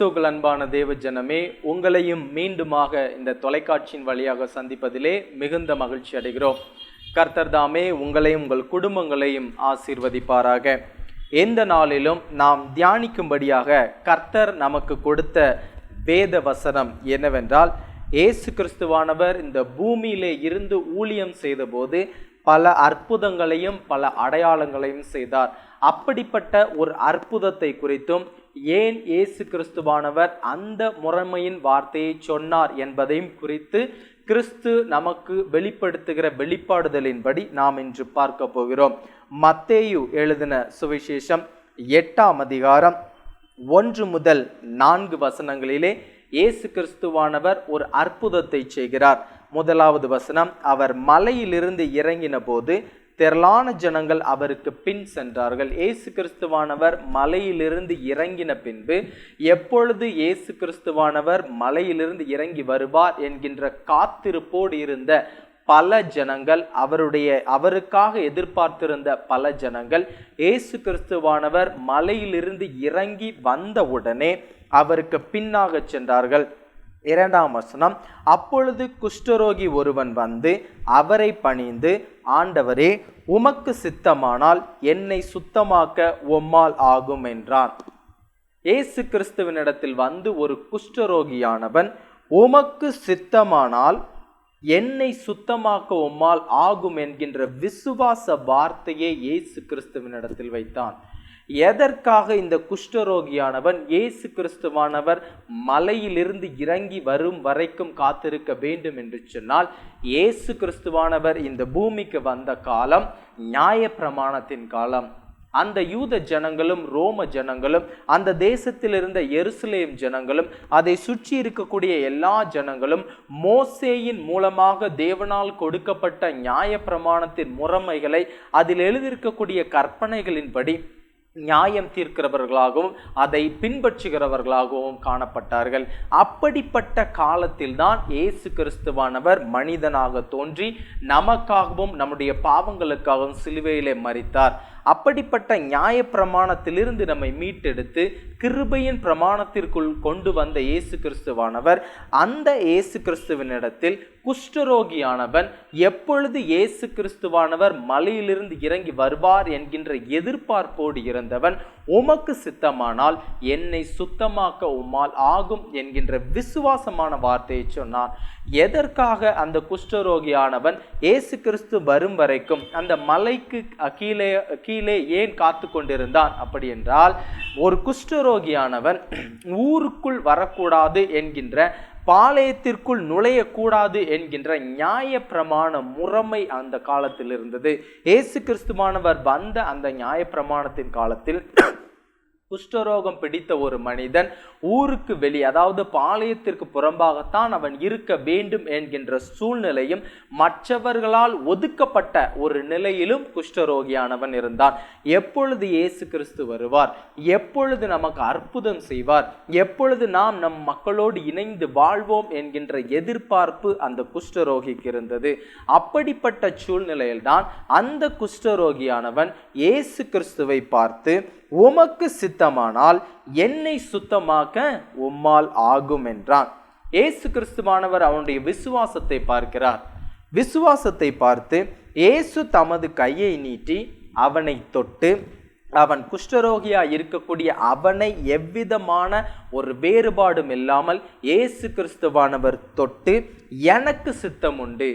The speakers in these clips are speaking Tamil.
கிறிஸ்துவுக்குள் அன்பான தேவ ஜனமே, உங்களையும் மீண்டுமாக இந்த தொலைக்காட்சியின் வழியாக சந்திப்பதிலே மிகுந்த மகிழ்ச்சி அடைகிறோம். கர்த்தர் தாமே உங்களையும் உங்கள் குடும்பங்களையும் ஆசீர்வதிப்பாராக. எந்த நாளிலும் நாம் தியானிக்கும்படியாக கர்த்தர் நமக்கு கொடுத்த வேத வசனம் என்னவென்றால், இயேசு கிறிஸ்துவானவர் இந்த பூமியிலே இருந்து ஊழியம் செய்தபோது பல அற்புதங்களையும் பல அடையாளங்களையும் செய்தார். அப்படிப்பட்ட ஒரு அற்புதத்தை குறித்தும் ஏன் இயேசு கிறிஸ்துவானவர் அந்த முறைமையின் வார்த்தையை சொன்னார் என்பதையும் குறித்து கிறிஸ்து நமக்கு வெளிப்படுத்துகிற வெளிப்பாடுதலின்படி நாம் இன்று பார்க்க போகிறோம். மத்தேயு எழுதின சுவிசேஷம் 8ஆம் அதிகாரம் 1 முதல் 4 வசனங்களிலே இயேசு கிறிஸ்துவானவர் ஒரு அற்புதத்தை செய்கிறார். முதலாவது வசனம், அவர் மலையிலிருந்து இறங்கின போது திரளான ஜனங்கள் அவருக்கு பின் சென்றார்கள். இயேசு கிறிஸ்துவானவர் மலையிலிருந்து இறங்கின பின்பு எப்பொழுது இயேசு கிறிஸ்துவானவர் மலையிலிருந்து இறங்கி வருவார் என்கின்ற காத்திருப்போடு இருந்த பல ஜனங்கள், அவருக்காக எதிர்பார்த்திருந்த பல ஜனங்கள் இயேசு கிறிஸ்துவானவர் மலையிலிருந்து இறங்கி வந்தவுடனே அவருக்கு பின்னாக சென்றார்கள். 2ஆம் வசனம், அப்பொழுது குஷ்டரோகி ஒருவன் வந்து அவரை பணிந்து, ஆண்டவரே, உமக்கு சித்தமானால் என்னை சுத்தமாக்க உம்மால் ஆகும் என்றான். இயேசு கிறிஸ்துவினிடத்தில் வந்து ஒரு குஷ்டரோகியானவன், உமக்கு சித்தமானால் என்னை சுத்தமாக்க உம்மால் ஆகும் என்கின்ற விசுவாச வார்த்தையை இயேசு கிறிஸ்துவினிடத்தில் வைத்தான். எதற்காக இந்த குஷ்டரோகியானவன் இயேசு கிறிஸ்துவானவர் மலையிலிருந்து இறங்கி வரும் வரைக்கும் காத்திருக்க வேண்டும் என்று சொன்னால், இயேசு கிறிஸ்துவானவர் இந்த பூமிக்கு வந்த காலம் நியாயப்பிரமாணத்தின் காலம். அந்த யூத ஜனங்களும் ரோம ஜனங்களும் அந்த தேசத்தில் இருந்த எருசலேம் ஜனங்களும் அதை சுற்றி இருக்கக்கூடிய எல்லா ஜனங்களும் மோசேயின் மூலமாக தேவனால் கொடுக்கப்பட்ட நியாயப்பிரமாணத்தின் முறைமைகளை, அதில் எழுதியிருக்கக்கூடிய கற்பனைகளின்படி நியாயம் தீர்க்கிறவர்களாகவும் அதை பின்பற்றுகிறவர்களாகவும் காணப்பட்டார்கள். அப்படிப்பட்ட காலத்தில் தான் இயேசு கிறிஸ்துவானவர் மனிதனாக தோன்றி நமக்காகவும் நம்முடைய பாவங்களுக்காகவும் சிலுவையிலே மரித்தார். அப்படிப்பட்ட நியாயப்பிரமாணத்திலிருந்து நம்மை மீட்டெடுத்து கிருபையின் பிரமாணத்திற்குள் கொண்டு வந்த இயேசு கிறிஸ்துவானவர் அந்த இயேசு கிறிஸ்துவினிடத்தில் குஷ்டரோகியானவன் எப்பொழுது இயேசு கிறிஸ்துவானவர் மலையிலிருந்து இறங்கி வருவார் என்கின்ற எதிர்பார்ப்போடு இருந்தவன், உமக்கு சித்தமானால் என்னை சுத்தமாக்க உம்மால் ஆகும் என்கின்ற விசுவாசமான வார்த்தையை சொன்னான். எதற்காக அந்த குஷ்டரோகியானவன் இயேசு கிறிஸ்து வரும் வரைக்கும் அந்த மலைக்கு கீழே ஏன் காத்து கொண்டிருந்தான்? அப்படி என்றால், ஒரு குஷ்டரோகியானவன் ஊருக்குள் வரக்கூடாது என்கின்ற, பாளையத்திற்குள் நுழையக்கூடாது என்கின்ற நியாய பிரமாண முறைமை அந்த காலத்தில் இருந்தது. இயேசு கிறிஸ்துவானவர் வந்த அந்த நியாய பிரமாணத்தின் காலத்தில் குஷ்டரோகம் பிடித்த ஒரு மனிதன் ஊருக்கு வெளியே, அதாவது பாளையத்திற்கு புறம்பாகத்தான் அவன் இருக்க வேண்டும் என்கின்ற சூழ்நிலையும் மற்றவர்களால் ஒதுக்கப்பட்ட ஒரு நிலையிலும் குஷ்டரோகியானவன் இருந்தான். எப்பொழுது இயேசு கிறிஸ்து வருவார், எப்பொழுது நமக்கு அற்புதம் செய்வார், எப்பொழுது நாம் நம் மக்களோடு இணைந்து வாழ்வோம் என்கின்ற எதிர்பார்ப்பு அந்த குஷ்டரோகிக்கு இருந்தது. அப்படிப்பட்ட சூழ்நிலையில்தான் அந்த குஷ்டரோகியானவன் இயேசு கிறிஸ்துவை பார்த்து, உமக்கு சித்தமானால் என்னை சுத்தமாக்க உம்மால் ஆகும் என்றான். இயேசு கிறிஸ்துவானவர் அவனுடைய விசுவாசத்தை பார்க்கிறார். விசுவாசத்தை பார்த்து இயேசு தமது கையை நீட்டி அவனை தொட்டு, அவன் குஷ்டரோகியா இருக்கக்கூடிய அவனை எவ்விதமான ஒரு வேறுபாடும் இல்லாமல் இயேசு கிறிஸ்துவானவர் தொட்டு, எனக்கு சித்தம் உண்டு,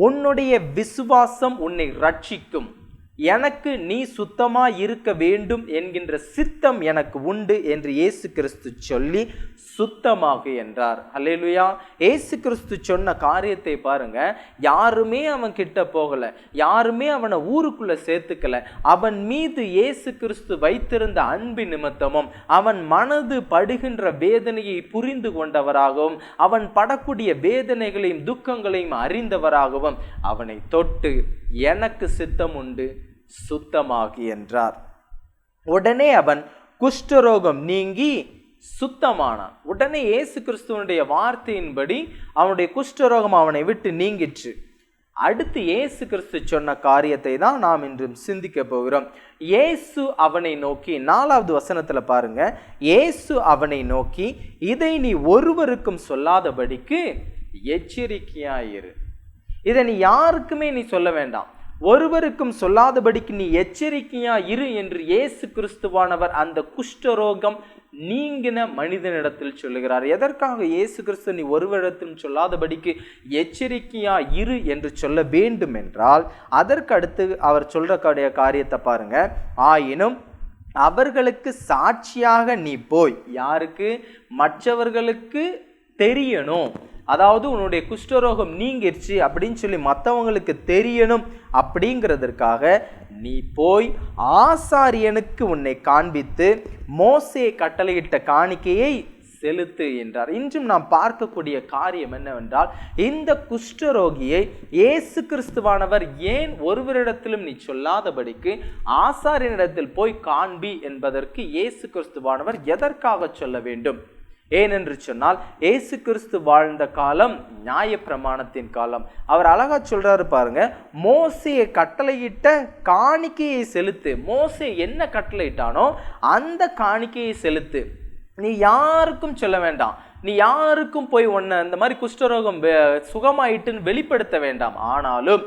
உன்னுடைய விசுவாசம் உன்னை ரட்சிக்கும், எனக்கு நீ சுத்தமா இருக்க வேண்டும் என்கின்ற சித்தம் எனக்கு உண்டு என்று இயேசு கிறிஸ்து சொல்லி சுத்தமாகு என்றார். அல்லேலூயா. இயேசு கிறிஸ்து சொன்ன காரியத்தை பாருங்க. யாருமே அவன் கிட்ட போகல, யாருமே அவனை ஊருக்குள்ள சேர்த்துக்கல. அவன் மீது இயேசு கிறிஸ்து வைத்திருந்த அன்பின் நிமித்தமும் அவன் மனது படுகின்ற வேதனையை புரிந்து கொண்டவராகவும் அவன் படக்கூடிய வேதனைகளையும் துக்கங்களையும் அறிந்தவராகவும் அவனை தொட்டு, எனக்கு சித்தம் உண்டு, சுத்தமாகி என்றார். உடனே அவன் குஷ்டரோகம் நீங்கி சுத்தமானான். உடனே இயேசு கிறிஸ்துவனுடைய வார்த்தையின்படி அவனுடைய குஷ்டரோகம் அவனை விட்டு நீங்கிற்று. அடுத்து இயேசு கிறிஸ்து சொன்ன காரியத்தை தான் நாம் இன்று சிந்திக்க போகிறோம். இயேசு அவனை நோக்கி, 4வது வசனத்துல பாருங்க, இயேசு அவனை நோக்கி, இதை நீ ஒருவருக்கும் சொல்லாதபடிக்கு எச்சரிக்கையாயிரு. இதை நீ யாருக்குமே நீ சொல்ல வேண்டாம், ஒருவருக்கும் சொல்லாதபடிக்கு நீ எச்சரிக்கையா இரு என்று இயேசு கிறிஸ்துவானவர் அந்த குஷ்டரோகம் நீங்கின மனிதனிடத்தில் சொல்லுகிறார். எதற்காக இயேசு கிறிஸ்து நீ ஒருவரிடத்திலும் சொல்லாதபடிக்கு எச்சரிக்கையா இரு என்று சொல்ல வேண்டும் என்றால், அதற்கு அடுத்து அவர் சொல்ற காரியத்தை பாருங்க. ஆயினும் அவர்களுக்கு சாட்சியாக நீ போய், யாருக்கு? மற்றவர்களுக்கு தெரியணும், அதாவது உன்னுடைய குஷ்டரோகம் நீங்கிருச்சு அப்படின்னு சொல்லி மற்றவங்களுக்கு தெரியணும். அப்படிங்கிறதற்காக நீ போய் ஆசாரியனுக்கு உன்னை காண்பித்து மோசே கட்டளையிட்ட காணிக்கையை செலுத்து என்றார். இன்றும் நாம் பார்க்கக்கூடிய காரியம் என்னவென்றால், இந்த குஷ்டரோகியை இயேசு கிறிஸ்துவானவர் ஏன் ஒருவரிடத்திலும் நீ சொல்லாதபடிக்கு ஆசாரியனிடத்தில் போய் காண்பி என்பதற்கு இயேசு கிறிஸ்துவானவர் எதற்காக சொல்ல வேண்டும்? ஏனென்று சொன்னால், இயேசு கிறிஸ்து வாழ்ந்த காலம் நியாயப்பிரமாணத்தின் காலம். அவர் அழகா சொல்றாரு பாருங்க, மோசேயை கட்டளையிட்ட காணிக்கையை செலுத்து. மோசே என்ன கட்டளையிட்டானோ அந்த காணிக்கையை செலுத்து. நீ யாருக்கும் சொல்ல வேண்டாம், நீ யாருக்கும் போய் ஒன்ன இந்த மாதிரி குஷ்டரோகம் சுகமாயிட்டுன்னு வெளிப்படுத்த வேண்டாம். ஆனாலும்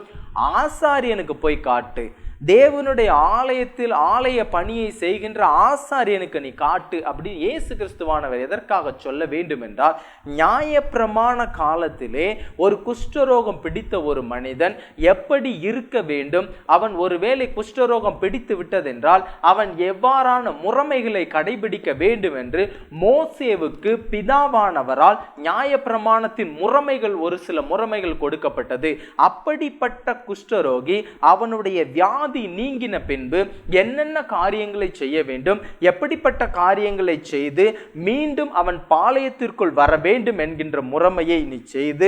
ஆசாரியனுக்கு போய் காட்டு. தேவனுடைய ஆலயத்தில் ஆலய பணியை செய்கின்ற ஆசாரியனுக்கு நீ காட்டு. அப்படி இயேசு கிறிஸ்துவானவர் எதற்காக சொல்ல வேண்டும் என்றால், நியாயப்பிரமாண காலத்திலே ஒரு குஷ்டரோகம் பிடித்த ஒரு மனிதன் எப்படி இருக்க வேண்டும், அவன் ஒருவேளை குஷ்டரோகம் பிடித்து விட்டதென்றால் அவன் எவ்வாறான முறைமைகளை கடைபிடிக்க வேண்டும் என்று மோசேவுக்கு பிதாவானவரால் நியாயப்பிரமாணத்தின் முறைமைகள், ஒரு சில முறைமைகள் கொடுக்கப்பட்டது. அப்படிப்பட்ட குஷ்டரோகி அவனுடைய வியாதி நீங்கின பின்பு என்னென்ன காரியங்களை செய்ய வேண்டும், எப்படிப்பட்ட காரியங்களை செய்து மீண்டும் அவன் பாளையத்திற்குள் வர வேண்டும் என்கின்ற முறைமையை நீ செய்து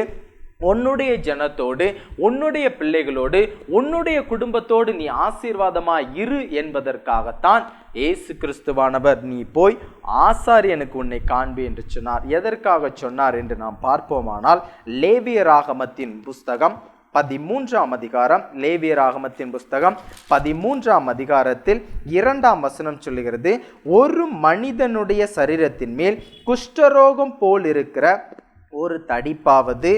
உன்னுடைய ஜனத்தோடு, உன்னுடைய பிள்ளைகளோடு, உன்னுடைய குடும்பத்தோடு நீ ஆசீர்வாதமாய் இரு என்பதற்காகத்தான் இயேசு கிறிஸ்துவானவர் நீ போய் ஆசாரியனுக்கு உன்னை காண்பி என்று சொன்னார். எதற்காக சொன்னார் என்று நாம் பார்ப்போமானால், லேவியராகமத்தின் புஸ்தகம் 13ஆம் அதிகாரம், லேவியராகமத்தின் புஸ்தகம் 13ஆம் அதிகாரத்தில் 2ஆம் வசனம் சொல்லுகிறது, ஒரு மனிதனுடைய சரீரத்தின் மேல் குஷ்டரோகம் போல் இருக்கிற ஒரு தடிப்பாவது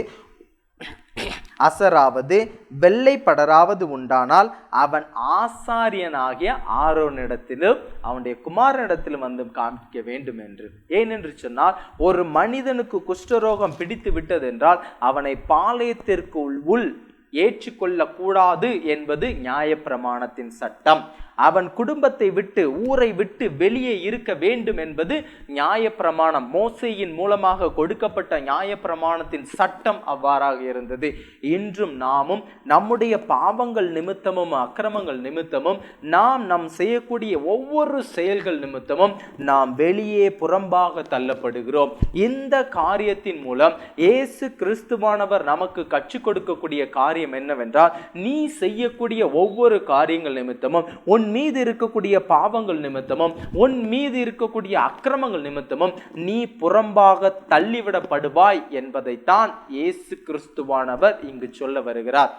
அசராவது வெள்ளை படராவது உண்டானால் அவன் ஆசாரியனாகிய ஆரோனிடத்திலும் அவனுடைய குமாரனிடத்திலும் வந்து காண்பிக்க வேண்டும் என்று. ஏனென்று சொன்னால், ஒரு மனிதனுக்கு குஷ்டரோகம் பிடித்து விட்டது என்றால் அவனை பாளையத்திற்கு உள் ஏற்றுக்கொள்ளக்கூடாது என்பது நியாயப்பிரமாணத்தின் சட்டம். அவன் குடும்பத்தை விட்டு, ஊரை விட்டு வெளியே இருக்க வேண்டும் என்பது நியாயப்பிரமாணம். மோசேயின் மூலமாக கொடுக்கப்பட்ட நியாயப்பிரமாணத்தின் சட்டம் அவ்வாறாக இருந்தது. இன்றும் நாமும் நம்முடைய பாவங்கள் நிமித்தமும் அக்கிரமங்கள் நிமித்தமும் நாம் செய்யக்கூடிய ஒவ்வொரு செயல்கள் நிமித்தமும் நாம் வெளியே புறம்பாக தள்ளப்படுகிறோம். இந்த காரியத்தின் மூலம் இயேசு கிறிஸ்துவானவர் நமக்கு கற்றுக் கொடுக்கக்கூடிய காரியம் என்னவென்றால், நீ செய்யக்கூடிய ஒவ்வொரு காரியங்கள் நிமித்தமும், உன் மீது இருக்கக்கூடிய பாவங்கள் நிமித்தமும், உன் மீது இருக்கக்கூடிய அக்கிரமங்கள் நிமித்தமும் நீ புறம்பாக தள்ளிவிடப்படுவாய் என்பதைத்தான் இயேசு கிறிஸ்துவானவர் இங்கு சொல்ல வருகிறார்.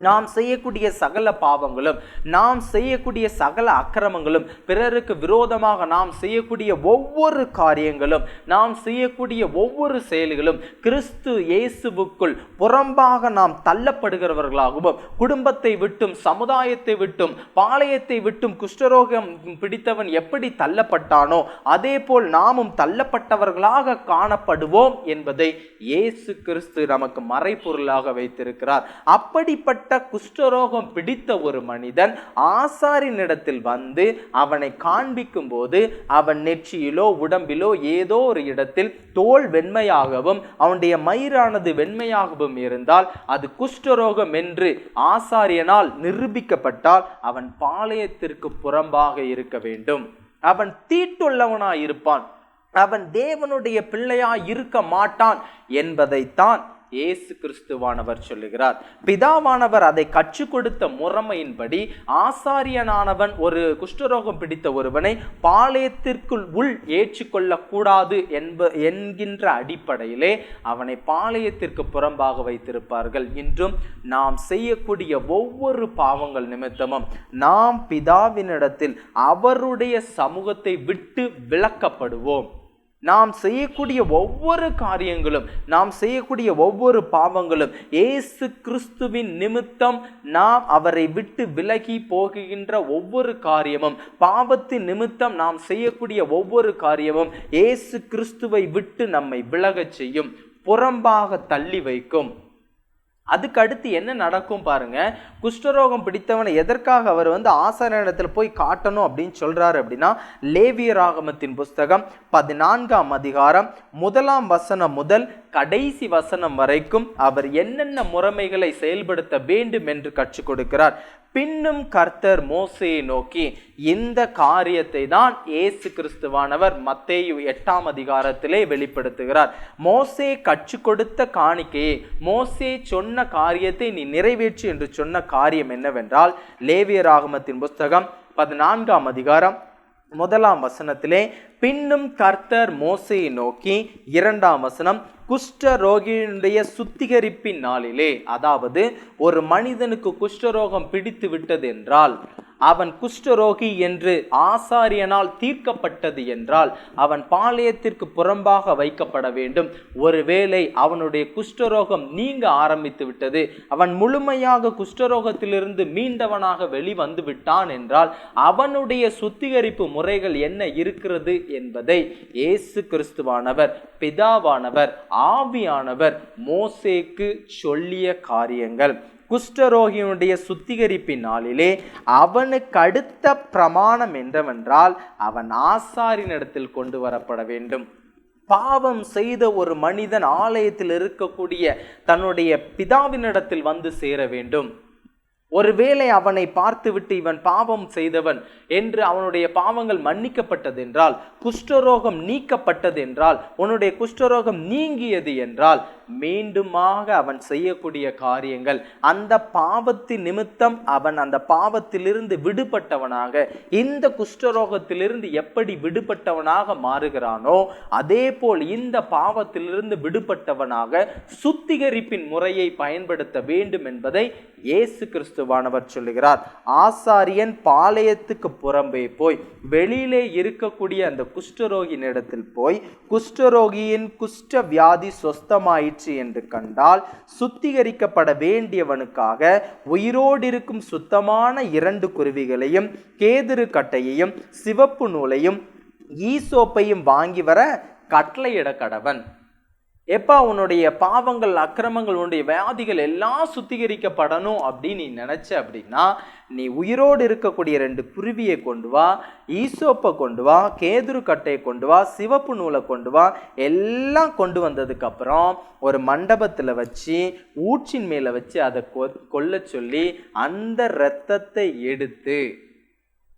நாம் செய்யக்கூடிய சகல பாவங்களும், நாம் செய்யக்கூடிய சகல அக்கிரமங்களும், பிறருக்கு விரோதமாக நாம் செய்யக்கூடிய ஒவ்வொரு காரியங்களும், நாம் செய்யக்கூடிய ஒவ்வொரு செயல்களும் கிறிஸ்து இயேசுவுக்குள் புறம்பாக நாம் தள்ளப்படுகிறவர்களாகவும், குடும்பத்தை விட்டும், சமுதாயத்தை விட்டும், பாளையத்தை விட்டும் குஷ்டரோகம் பிடித்தவன் எப்படி தள்ளப்பட்டானோ அதே போல் நாமும் தள்ளப்பட்டவர்களாக காணப்படுவோம் என்பதை இயேசு கிறிஸ்து நமக்கு மறைபொருளாக வைத்திருக்கிறார். அப்படிப்பட்ட குஷ்டரோகம் பிடித்த ஒரு மனிதன் ஆசாரியனிடத்தில் வந்து அவனை காண்பிக்கும் போது அவன் நெற்றியிலோ உடம்பிலோ ஏதோ ஒரு இடத்தில் தோல் வெண்மையாகவும் அவனுடைய மயிரானது வெண்மையாகவும் இருந்தால் அது குஷ்டரோகம் என்று ஆசாரியனால் நிரூபிக்கப்பட்டால் அவன் பாளையத்திற்கு புறம்பாக இருக்க வேண்டும். அவன் தீட்டுள்ளவனாய் இருப்பான், அவன் தேவனுடைய பிள்ளையாய் இருக்க மாட்டான் என்பதைத்தான் இயேசு கிறிஸ்துவானவர் சொல்லுகிறார். பிதாவானவர் அதை கற்றுக் கொடுத்த முறைமையின்படி ஆசாரியனானவன் ஒரு குஷ்டரோகம் பிடித்த ஒருவனை பாளையத்திற்குள் உள் ஏற்றுக்கொள்ள கூடாது என்கின்ற அடிப்படையிலே அவனை பாளையத்திற்கு புறம்பாக வைத்திருப்பார்கள். இன்றும் நாம் செய்யக்கூடிய ஒவ்வொரு பாவங்கள் நிமித்தமும் நாம் பிதாவினிடத்தில் அவருடைய சமூகத்தை விட்டு விலக்கப்படுவோம். நாம் செய்யக்கூடிய ஒவ்வொரு காரியங்களும், நாம் செய்யக்கூடிய ஒவ்வொரு பாவங்களும் இயேசு கிறிஸ்துவின் நிமித்தம் நாம் அவரை விட்டு விலகி போகின்ற ஒவ்வொரு காரியமும், பாவத்தின் நிமித்தம் நாம் செய்யக்கூடிய ஒவ்வொரு காரியமும் இயேசு கிறிஸ்துவை விட்டு நம்மை விலகச் செய்யும், புறம்பாக தள்ளி வைக்கும். அதுக்கு அடுத்து என்ன நடக்கும் பாருங்க. குஷ்டரோகம் பிடித்தவனை எதற்காக அவர் ஆசாரியனிடத்தில் போய் காட்டணும் அப்படின்னு சொல்றாரு அப்படின்னா, லேவியராகமத்தின் புஸ்தகம் 14ஆம் அதிகாரம் 1ஆம் வசனம் முதல் கடைசி வசனம் வரைக்கும் அவர் என்னென்ன முறைமைகளை செயல்படுத்த வேண்டும் என்று கற்றுக் கொடுக்கிறார். பின்னும் கர்த்தர் மோசேயை நோக்கி, இந்த காரியத்தை தான் இயேசு கிறிஸ்துவானவர் மத்தேயு 8ஆம் அதிகாரத்திலே வெளிப்படுத்துகிறார். மோசே கற்றுக் கொடுத்த காணிக்கையை, மோசே சொன்ன காரியத்தை நீ நிறைவேற்று என்று சொன்ன காரியம் என்னவென்றால், லேவியராகமத்தின் புஸ்தகம் 14ஆம் அதிகாரம் 1ஆம் வசனத்திலே, பின்னும் கர்த்தர் மோசேயை நோக்கி, 2ஆம் வசனம், குஷ்டரோகியினுடைய சுத்திகரிப்பின் நாளிலே, அதாவது ஒரு மனிதனுக்கு குஷ்டரோகம் பிடித்து விட்டது என்றால், அவன் குஷ்டரோகி என்று ஆசாரியனால் தீர்க்கப்பட்டது என்றால் அவன் பாளையத்திற்கு புறம்பாக வைக்கப்பட வேண்டும். ஒருவேளை அவனுடைய குஷ்டரோகம் நீங்க ஆரம்பித்து விட்டது, அவன் முழுமையாக குஷ்டரோகத்திலிருந்து மீண்டவனாக வெளிவந்து விட்டான் என்றால் அவனுடைய சுத்திகரிப்பு முறைகள் என்ன இருக்கிறது என்பதை இயேசு கிறிஸ்துவானவர், பிதாவானவர், ஆவியானவர் மோசேக்கு சொல்லிய காரியங்கள். குஷ்டரோகியினுடைய சுத்திகரிப்பின் நாளிலே அவனுக்கு அடுத்த பிரமாணம் என்னவென்றால், அவன் ஆசாரியனிடத்தில் கொண்டு வரப்பட வேண்டும். பாவம் செய்த ஒரு மனிதன் ஆலயத்தில் இருக்கக்கூடிய தன்னுடைய பிதாவினிடத்தில் வந்து சேர வேண்டும். ஒருவேளை அவனை பார்த்துவிட்டு இவன் பாவம் செய்தவன் என்று அவனுடைய பாவங்கள் மன்னிக்கப்பட்டது என்றால், குஷ்டரோகம் நீக்கப்பட்டது என்றால், உன்னுடைய குஷ்டரோகம் நீங்கியது என்றால், மீண்டுமாக அவன் செய்யக்கூடிய காரியங்கள், அந்த பாவத்தின் நிமித்தம் அவன் அந்த பாவத்திலிருந்து விடுபட்டவனாக, இந்த குஷ்டரோகத்திலிருந்து எப்படி விடுபட்டவனாக மாறுகிறானோ அதே போல் இந்த பாவத்திலிருந்து விடுபட்டவனாக சுத்திகரிப்பின் முறையை பயன்படுத்த வேண்டும் என்பதை இயேசு கிறிஸ்துவானவர் சொல்லுகிறார். ஆசாரியன் பாளையத்துக்கு புறம்பே போய் வெளியிலே இருக்கக்கூடிய அந்த குஷ்டரோகியின் இடத்தில் போய், குஷ்டரோகியின் குஷ்ட வியாதி சொஸ்தமாயிற்று என்று கண்டால், சுத்திகரிக்கப்பட வேண்டியவனுக்காக உயிரோடு இருக்கும் சுத்தமான 2 குருவிகளையும், கேதுரு கட்டையையும், சிவப்பு நூலையும், ஈசோப்பையும் வாங்கி வர கட்டளையிட கடவன். எப்பா உன்னுடைய பாவங்கள், அக்கிரமங்கள், உன்னுடைய வியாதிகள் எல்லாம் சுத்திகரிக்கப்படணும் அப்படின்னு நீ நினைச்ச அப்படின்னா, நீ உயிரோடு இருக்கக்கூடிய 2 குருவியை கொண்டு வா, ஈசோப்பை கொண்டு வா, கேதுரு கட்டையை கொண்டு வா, சிவப்பு நூலை கொண்டு வா. எல்லாம் கொண்டு வந்ததுக்கு அப்புறம் ஒரு மண்டபத்தில் வச்சு ஊற்றின் மேலே வச்சு அதை கொல்ல சொல்லி அந்த இரத்தத்தை எடுத்து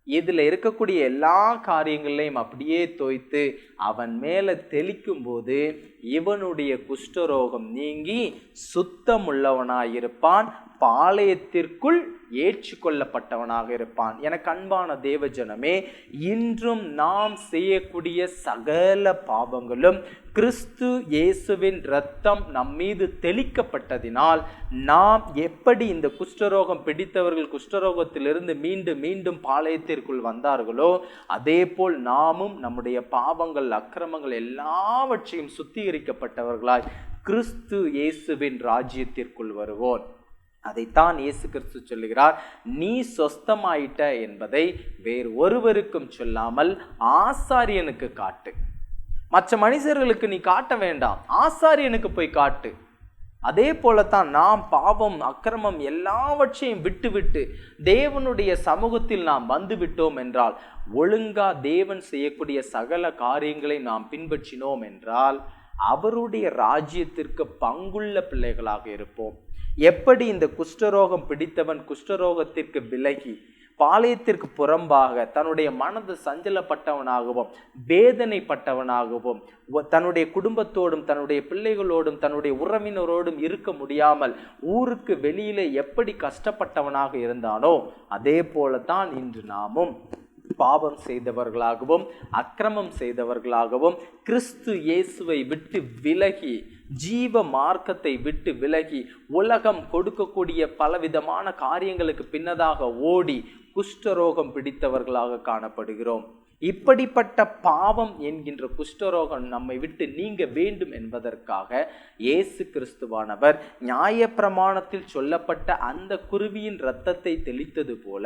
இதில் இருக்கக்கூடிய எல்லா காரியங்களையும் அப்படியே தோய்த்து அவன் மேலே தெளிக்கும் போது இவனுடைய குஷ்டரோகம் நீங்கி சுத்தமுள்ளவனாயிருப்பான், பாளையத்திற்குள் ஏற்றுக்கொள்ளப்பட்டவனாக இருப்பான். எனக்கு அன்பான தேவஜனமே, இன்றும் நாம் செய்யக்கூடிய சகல பாவங்களும் கிறிஸ்து இயேசுவின் இரத்தம் நம்மீது தெளிக்கப்பட்டதினால் நாம் எப்படி இந்த குஷ்டரோகம் பிடித்தவர்கள் குஷ்டரோகத்திலிருந்து மீண்டும் மீண்டும் பாளையத்திற்குள் வந்தார்களோ அதே போல் நாமும் நம்முடைய பாவங்கள், அக்கிரமங்கள் எல்லாவற்றையும் சுத்திகரிக்கப்பட்டவர்களாய் கிறிஸ்து இயேசுவின் ராஜ்யத்திற்குள் வருவோம். அதைத்தான் இயேசு கிறிஸ்து சொல்லுகிறார், நீ சொஸ்தமாயிட்ட என்பதை வேறு ஒருவருக்கும் சொல்லாமல் ஆசாரியனுக்கு காட்டு. மற்ற மனுஷர்களுக்கு நீ காட்ட வேண்டாம், ஆசாரியனுக்கு போய் காட்டு. அதே போலத்தான் நாம் பாவம், அக்கிரமம் எல்லாவற்றையும் விட்டுவிட்டு தேவனுடைய சமூகத்தில் நாம் வந்து விட்டோம் என்றால், ஒழுங்கா தேவன் செய்யக்கூடிய சகல காரியங்களை நாம் பின்பற்றினோம் என்றால் அவருடைய ராஜ்யத்திற்கு பங்குள்ள பிள்ளைகளாக இருப்போம். எப்படி இந்த குஷ்டரோகம் பிடித்தவன் குஷ்டரோகத்திற்கு விலகி பாளையத்திற்கு புறம்பாக தன்னுடைய மனது சஞ்சலப்பட்டவனாகவும் வேதனைப்பட்டவனாகவும் தன்னுடைய குடும்பத்தோடும் தன்னுடைய பிள்ளைகளோடும் தன்னுடைய உறவினரோடும் இருக்க முடியாமல் ஊருக்கு வெளியில எப்படி கஷ்டப்பட்டவனாக இருந்தானோ அதே போலதான் இன்று நாமும் பாவம் செய்தவர்களாகவும் அக்கிரமம் செய்தவர்களாகவும் கிறிஸ்து இயேசுவை விட்டு விலகி ஜீவ மார்க்கத்தை விட்டு விலகி உலகம் கொடுக்கக்கூடிய பலவிதமான காரியங்களுக்கு பின்னதாக ஓடி குஷ்டரோகம் பிடித்தவர்களாக காணப்படுகிறோம். இப்படிப்பட்ட பாவம் என்கின்ற குஷ்டரோகம் நம்மை விட்டு நீங்க வேண்டும் என்பதற்காக இயேசு கிறிஸ்துவானவர் நியாயப்பிரமாணத்தில் சொல்லப்பட்ட அந்த குருவியின் இரத்தத்தை தெளித்தது போல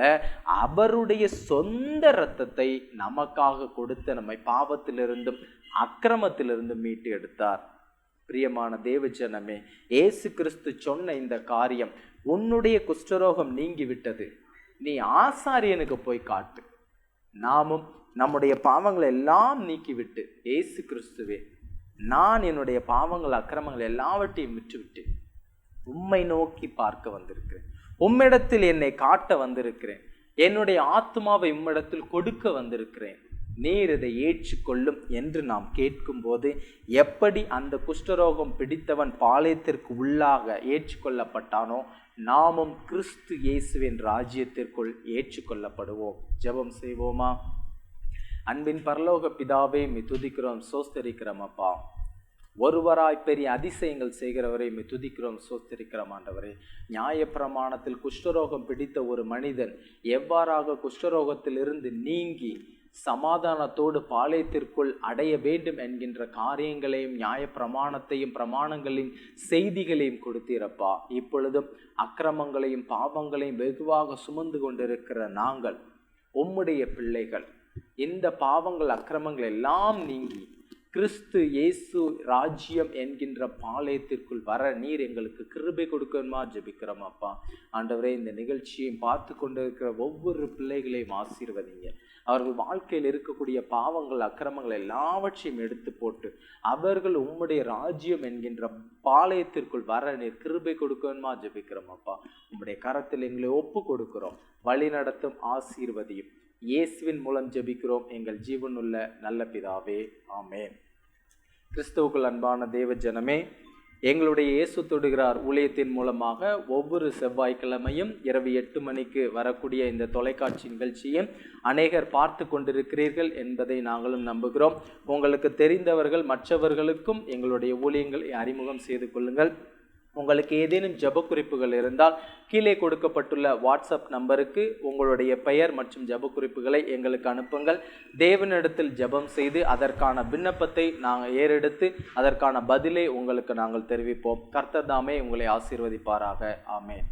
அவருடைய சொந்த இரத்தத்தை நமக்காக கொடுத்து நம்மை பாவத்திலிருந்தும் அக்கிரமத்திலிருந்தும் மீட்டு எடுத்தார். பிரியமான தேவஜனமே, இயேசு கிறிஸ்து சொன்ன இந்த காரியம், உன்னுடைய குஷ்டரோகம் நீங்கிவிட்டது, நீ ஆசாரியனுக்கு போய் காட்டு. நாமும் நம்முடைய பாவங்களை எல்லாம் நீக்கிவிட்டு, இயேசு கிறிஸ்துவே, நான் என்னுடைய பாவங்கள் அக்கிரமங்கள் எல்லாவற்றையும் விட்டுவிட்டு உம்மை நோக்கி பார்க்க வந்திருக்கிறேன், உம்மிடத்தில் என்னை காட்ட வந்திருக்கிறேன், என்னுடைய ஆத்மாவை உம்மிடத்தில் கொடுக்க வந்திருக்கிறேன், நீர் இதை ஏற்றுக்கொள்ளும் என்று நாம் கேட்கும் போது எப்படி அந்த குஷ்டரோகம் பிடித்தவன் பாளையத்திற்கு உள்ளாக ஏற்றுக்கொள்ளப்பட்டானோ நாமும் கிறிஸ்து இயேசுவின் ராஜ்யத்திற்குள் ஏற்றுக்கொள்ளப்படுவோம். ஜெபம் செய்வோமா? அன்பின் பரலோக பிதாவே, துதிக்கிறோம், சோஸ்தரிக்கிறோம். அப்பா, ஒருவராய் பெரிய அதிசயங்கள் செய்கிறவரை துதிக்கிறோம், சோஸ்தரிக்கிறோம். ஆண்டவரே, நியாயப்பிரமாணத்தில் குஷ்டரோகம் பிடித்த ஒரு மனிதன் எவ்வாறாக குஷ்டரோகத்தில் இருந்து நீங்கி சமாதானத்தோடு பாளையத்திற்குள் அடைய வேண்டும் என்கின்ற காரியங்களையும் நியாயப்பிரமாணத்தையும் பிரமாணங்களையும் செய்திகளையும் கொடுத்தீரப்பா. இப்பொழுதும் அக்கிரமங்களையும் பாவங்களையும் வெகுவாக சுமந்து கொண்டிருக்கிற நாங்கள் உம்முடைய பிள்ளைகள், இந்த பாவங்கள் அக்கிரமங்கள் எல்லாம் நீங்கி கிறிஸ்து இயேசு ராஜ்யம் என்கின்ற பாளையத்திற்குள் வர நீர் எங்களுக்கு கிருபை கொடுக்கணுமா ஜெபிக்கிறோம். அப்பா ஆண்டவரே, இந்த நிகழ்ச்சியை பார்த்து கொண்டிருக்கிற ஒவ்வொரு பிள்ளைகளையும் ஆசீர்வதிங்க. அவர்கள் வாழ்க்கையில் இருக்கக்கூடிய பாவங்கள் அக்கிரமங்கள் எல்லாவற்றையும் எடுத்து போட்டு அவர்கள் உம்முடைய ராஜ்யம் என்கின்ற பாளையத்திற்குள் வர நீர் கிருபை கொடுக்கணுமா ஜெபிக்கிறோம். அப்பா, உம்முடைய கரத்தில் எங்களை ஒப்பு கொடுக்கிறோம், வழி நடத்தும், ஆசீர்வதியும். இயேசுவின் மூலம் ஜெபிக்கிறோம் எங்கள் ஜீவனுள்ள நல்ல பிதாவே, ஆமென். கிறிஸ்துவுக்குள் அன்பான தேவ ஜனமே, எங்களுடைய இயேசு தொடுகிறார் ஊழியத்தின் மூலமாக ஒவ்வொரு செவ்வாய்க்கிழமையும் இரவு 8 மணிக்கு வரக்கூடிய இந்த தொலைக்காட்சி நிகழ்ச்சியை அநேகர் பார்த்து கொண்டிருக்கிறீர்கள் என்பதை நாங்களும் நம்புகிறோம். உங்களுக்கு தெரிந்தவர்கள் மற்றவர்களுக்கும் எங்களுடைய ஊழியங்களை அறிமுகம் செய்து கொள்ளுங்கள். உங்களுக்கு ஏதேனும் ஜெப குறிப்புகள் இருந்தால் கீழே கொடுக்கப்பட்டுள்ள வாட்ஸ்அப் நம்பருக்கு உங்களுடைய பெயர் மற்றும் ஜெப குறிப்புகளை எங்களுக்கு அனுப்புங்கள். தேவனிடத்தில் ஜெபம் செய்து அதற்கான விண்ணப்பத்தை நாங்கள் ஏறெடுத்து அதற்கான பதிலை உங்களுக்கு நாங்கள் தெரிவிப்போம். கர்த்தர் தாமே உங்களை ஆசீர்வதிப்பாராக. ஆமென்.